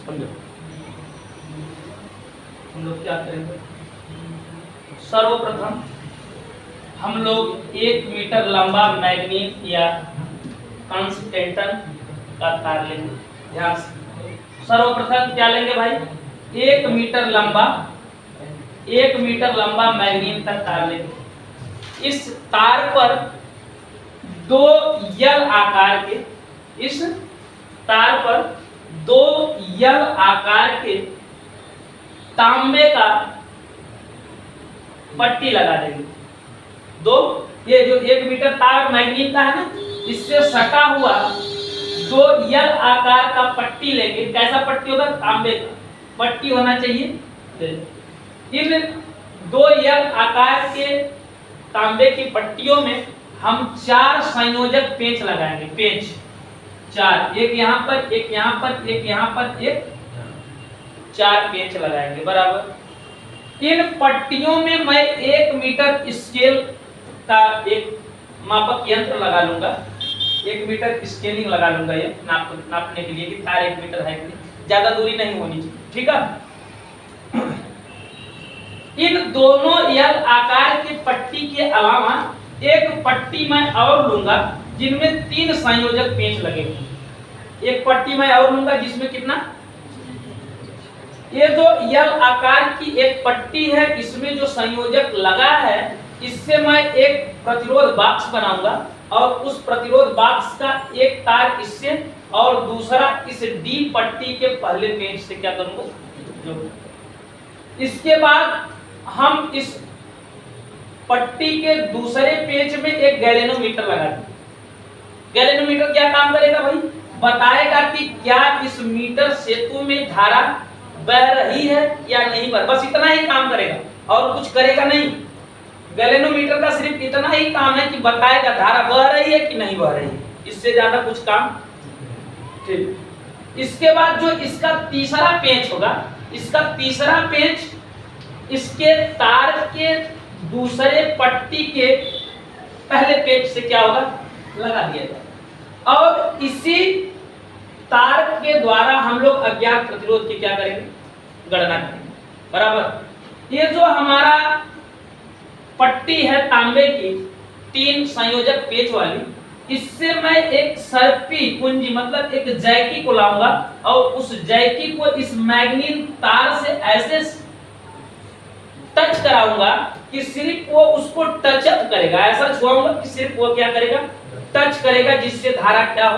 समझो हम लोग क्या करेंगे, सर्वप्रथम हम लोग 1 मीटर लंबा मैग्नीट या कंसटेंटन का तार लेंगे। ध्यान से सर्वप्रथम क्या लेंगे भाई, 1 मीटर लंबा मैग्नीट का तार लेंगे। इस तार पर 2 यल आकार के, इस तार पर 2 यल आकार के तांबे का पट्टी लगा देंगे। ये जो 1 मीटर तार मैग्नीट का है ना, इससे सटा हुआ 2 यल आकार का पट्टी लेंगे। कैसा पट्टी होगा, तांबे का पट्टी होना चाहिए। इन 2 यल आकार के तांबे की पट्टियों में हम 4 संयोजक पेंच लगाएंगे। पेंच 4, एक यहाँ पर, एक यहाँ पर, एक यहाँ पर, एक 4 पेंच लगाएंगे बराबर। इन पट्टियों में मैं 1 मीटर स्केल का एक मापक यंत्र लगा लूंगा। 1 मीटर स्केलिंग लगा लूंगा, ये नापने के लिए कि तार 1 मीटर है कि नहीं, ज्यादा दूरी नहीं होनी चाहिए, ठीक है। इन दोनों यल आकार की पट्टी के अलावा एक पट्टी मैं और लूंगा जिनमें 3 संयोजक पेंच लगेंगे। एक पट्टी मैं और लूंगा जिसमें कितना, ये जो यल आकार की एक पट्टी है, इसमें जो संयोजक लगा है, इससे मैं एक प्रतिरोध बॉक्स बनाऊंगा और उस प्रतिरोध बॉक्स का एक तार इससे और दूसरा इस डी पट्टी के पहले पेंच से क्या करूंगा। इसके बाद हम इस पट्टी के दूसरे पेंच में एक गैलेनोमीटर लगा देंगे। गैलेनोमीटर क्या काम करेगा भाई, बताएगा कि क्या इस मीटर सेतु में धारा बह रही है या नहीं बह, बस इतना ही काम करेगा और कुछ करेगा नहीं। गैलेनोमीटर का सिर्फ इतना ही काम है कि बताएगा धारा बह रही है कि नहीं बह रही है, इससे ज्यादा कुछ काम। ठीक, इसके बाद जो इसका तीसरा पेंच होगा, इसका तीसरा पेंच इसके तार के दूसरे पट्टी के पहले पेंच से क्या होगा, लगा दिया जाएगा और इसी तार के द्वारा हम लोग अज्ञात प्रतिरोध की क्या करेंगे, गणना करेंगे बराबर। ये जो हमारा पट्टी है तांबे की 3 संयोजक पेंच वाली, इससे मैं एक सर्पी कुंजी मतलब एक जैकी को लाऊंगा और उस जैकी को इस मैग्नीट तार से ऐसे टच कराऊंगा कि सिर्फ वो उसको टच अप करेगा, ऐसा छुआऊंगा कि सिर्फ वो क्या करेगा, टच करेगा, जिससे धारा क्या हो,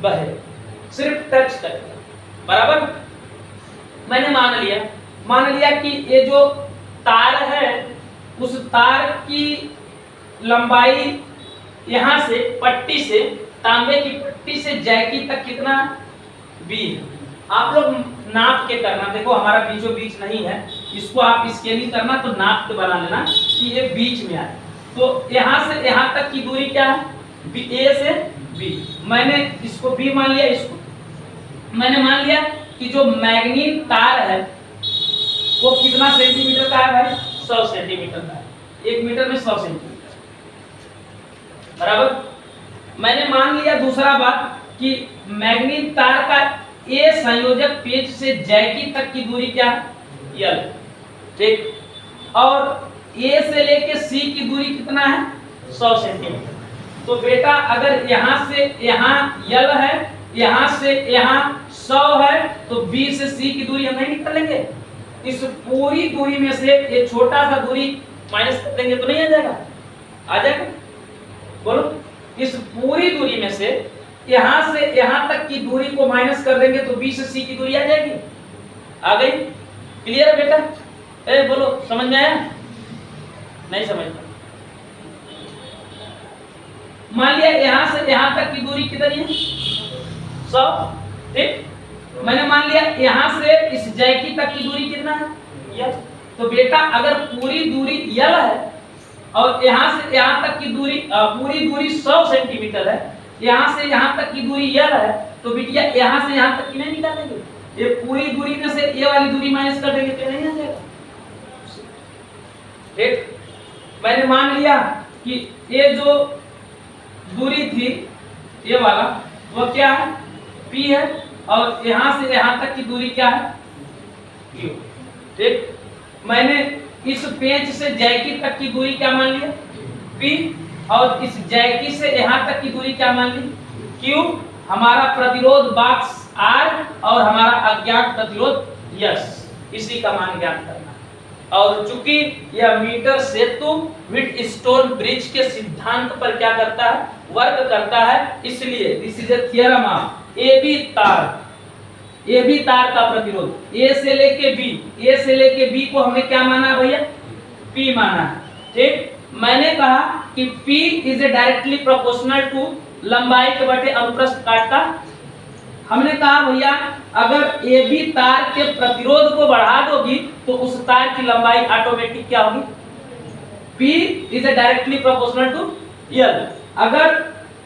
बहे, सिर्फ टच करेगा बराबर। मैंने मान लिया कि ये जो तार है, उस तार की लंबाई यहां से पट्टी से, तांबे की पट्टी से जैकी तक कितना, b। आप लोग नाप के करना, देखो हमारा बीचों बीच नहीं है, इसको आप स्केलिंग करना तो नाप के बना लेना कि ये बीच में आए। तो यहां से यहां तक की दूरी क्या है, a से b। मैंने इसको b मान लिया, इसको मैंने मान लिया कि जो मैग्नीट तार है वो कितना सेंटीमीटर का है भाई, 100 सेंटीमीटर का है। 1 मीटर में 100 सेंटीमीटर बराबर। मैंने मान लिया दूसरा बात कि मैग्नीट तार का ए संयोजक पेंच से जैकी तक की दूरी क्या है, यल, ठीक। और ए से लेके सी की दूरी कितना है, 100 सेंटीमीटर। तो बेटा अगर यहाँ से यहाँ यल है, यहाँ से यहाँ 100 है, तो बी से सी की दूरी हम नहीं निकाल लेंगे। इस पूरी दूरी में से ये छोटा सा दूरी माइनस कर देंगे तो नहीं आ जाएगा, आ जाएगा, बोलो। इस पूरी दूरी में से यहां से यहां तक की दूरी को माइनस कर देंगे तो बी से सी की दूरी आ जाएगी, आ गई। क्लियर है बेटा, ए बोलो, समझ में आया, नहीं समझ में? मान लिया यहां से यहां तक की दूरी कितनी है, 100, ठीक। मैंने मान लिया यहां से इस जैकी तक की दूरी कितना है, यल। तो बेटा अगर पूरी दूरी यल है और यहां से यहां तक की दूरी पूरी दूरी 100 सेंटीमीटर है, यहां से यहां तक की दूरी यल है, तो बिटिया यहां से यहां तक की नहीं निकालेंगे, ये पूरी दूरी में से ये वाली दूरी माइनस कर देंगे तो नहीं आ जाएगा, ठीक। मैंने मान लिया कि ये जो दूरी थी ये वाला वो क्या है, P है, और यहां से यहां तक की दूरी क्या है Q। ठीक, मैंने इस पेंच से जैकी तक की दूरी क्या मान लिया P, और इस जैकी से यहां तक की दूरी क्या मान ली Q। हमारा प्रतिरोध बॉक्स R और हमारा अज्ञात प्रतिरोध S, इसी का मान ज्ञात करना। और चूंकि यह मीटर सेतु व्हीटस्टोन ब्रिज के सिद्धांत पर क्या करता है, वर्क करता है, इसलिए this is a theorem of AB तार का प्रतिरोध A से लेके B को हमने क्या माना भैया P माना है। ठीक, मैंने कहा कि P is a directly proportional to लंबाई के बटे अनुप्रस्थ काट का। हमने कहा भैया अगर AB तार के प्रतिरोध को बढ़ा दोगी तो उस तार की लंबाई ऑटोमेटिक क्या होगी P is a directly proportional to L। अगर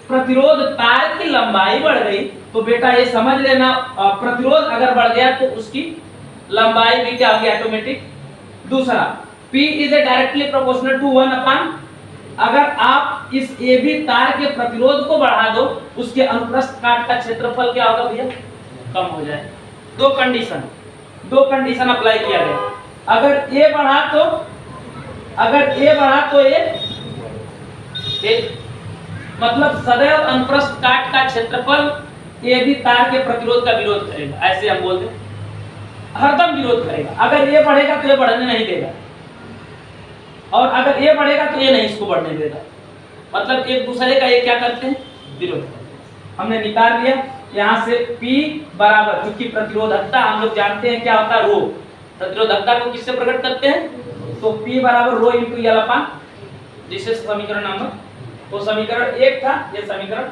प्रतिरोध तार की लंबाई बढ़ गई तो बेटा ये समझ लेना, प्रतिरोध अगर बढ़ गया तो उसकी लंबाई भी क्या होगी ऑटोमेटिक। दूसरा P is a directly proportional to 1/, अगर आप इस AB तार के प्रतिरोध को बढ़ा दो उसके अनुप्रस्थ काट का क्षेत्रफल क्या होगा भैया कम हो जाए। दो कंडीशन अप्लाई किया गया। अगर A बढ़ा तो A मतलब सदैव अनुप्रस्थ काट का क्षेत्रफल AB तार के प्रतिरोध का विरोध करेगा, ऐसे हम बोलते हैं, हरदम विरोध करेगा। अगर A बढ़ेगा तो ये बढ़ने नहीं देगा, और अगर ये बढ़ेगा तो ये नहीं इसको बढ़ने देगा, मतलब एक दूसरे का ये क्या करते हैं विरोध। हमने निकाल लिया यहाँ से P बराबर, क्योंकि प्रतिरोधकता हम लोग जानते हैं क्या होता है रो, प्रतिरोधकता को किससे प्रकट करते हैं, तो P बराबर रो इंटू L अपान, जिससे समीकरण नंबर, वो समीकरण 1 था, ये समीकरण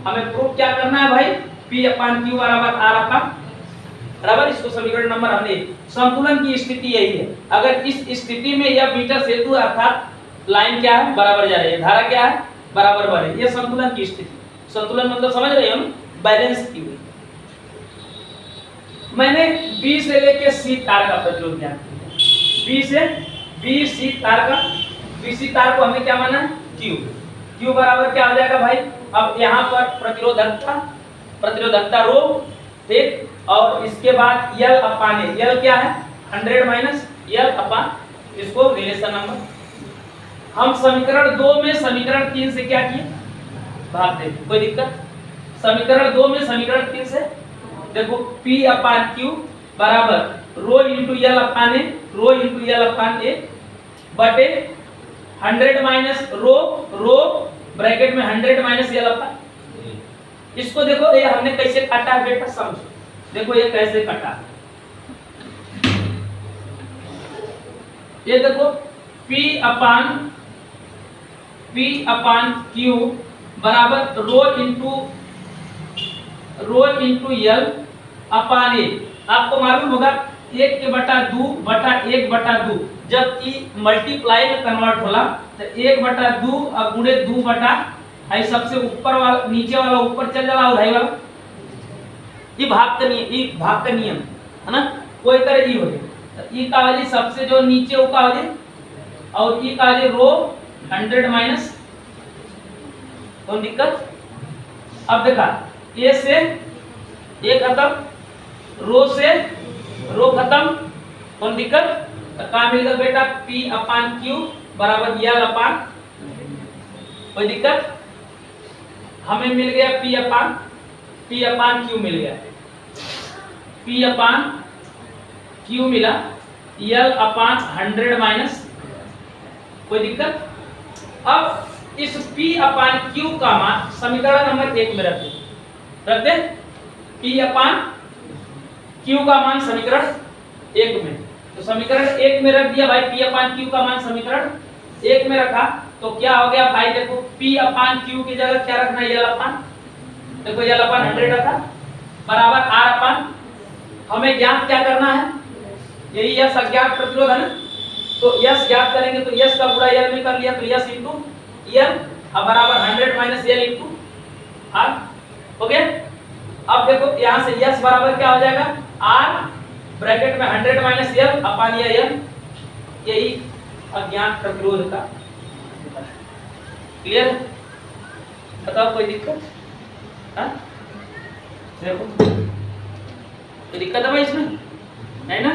हमें प्रूफ क्या करना है भाई, P अपान Q बराबर R अपान बराबर, इसको समीकरण नंबर हमने, संतुलन की स्थिति यही है। अगर इस स्थिति में यह मीटर सेतु अर्थात लाइन क्या है बराबर जा रही है, धारा क्या है बराबर बढ़ रही है, यह संतुलन की स्थिति। संतुलन मतलब समझ रहे हो ना, बैलेंस की हुई। मैंने B से लेके C तार का प्रतिरोध ज्ञात किया, BC तार को हमने क्या माना Q बराबर क्या हो जाएगा भाई, अब यहाँ पर प्रतिरोधकता रो, ठीक, और इसके बाद L अपान L क्या है 100 माइनस L अपान, इसको रिलेशन नंबर, हम समीकरण 2 में समीकरण 3 से क्या किए भाग दे, कोई दिक्कत। समीकरण 2 में समीकरण 3 से देखो P अपान Q बराबर rho into L upon A बटे 100 माइनस रो ब्रैकेट में 100 माइनस L अपान। इसको देखो ये हमने कैसे काटा है बेटा, समझो, देखो ये कैसे कटा, ये देखो P अपान Q बराबर rho into L upon A। आपको मालूम होगा 1/2 जब ई मल्टीप्लाई में कन्वर्ट होला तो 1/2 और गुणे 2 बटा आई सबसे ऊपर वाला नीचे वाला ऊपर चल जाला और हाई वाला ई भाग का नियम है ना, कोई तरह ई हो जाए तो ई का वाली सबसे जो नीचे ऊ का हो जाए और ई का रो 100 माइनस, कोई दिक्कत। अब देखा ए से ए खत्म, रो से रो खत्म, कोई दिक्कत। तो कहाँ मिल गया बेटा P अपान Q बराबर L अपान, कोई दिक्कत। हमें मिल गया P अपान Q मिल गया, P अपान Q मिला, L अपान 100 माइनस, कोई दिक्कत। अब इस P अपान Q का मान समीकरण नंबर 1 में रख दे, P अपान Q का मान समीकरण 1 में, तो समीकरण 1 में रख दिया भाई, P अपान Q का मान समीकरण 1 में रखा तो क्या हो गया भाई, देखो P अपान Q की जगह क्या रखना है L अपान, देखो L अपान 100 रखा बराबर R अपान, हमें ज्ञात क्या करना है, यही S अज्ञात प्रतिरोध है ना, तो S ज्ञात करेंगे तो S का गुणा L में कर लिया तो S इंटू L अब बराबर 100 माइनस L इंटू R हो गया। अब देखो यहाँ से S बराबर क्या हो जाएगा R ब्रैकेट में 100 माइनस L अपान L, यही अज्ञात प्रतिरोध का। क्लियर, बताओ कोई दिक्कत, हाँ देखो तो दिक्कत है भाई इसमें, है ना।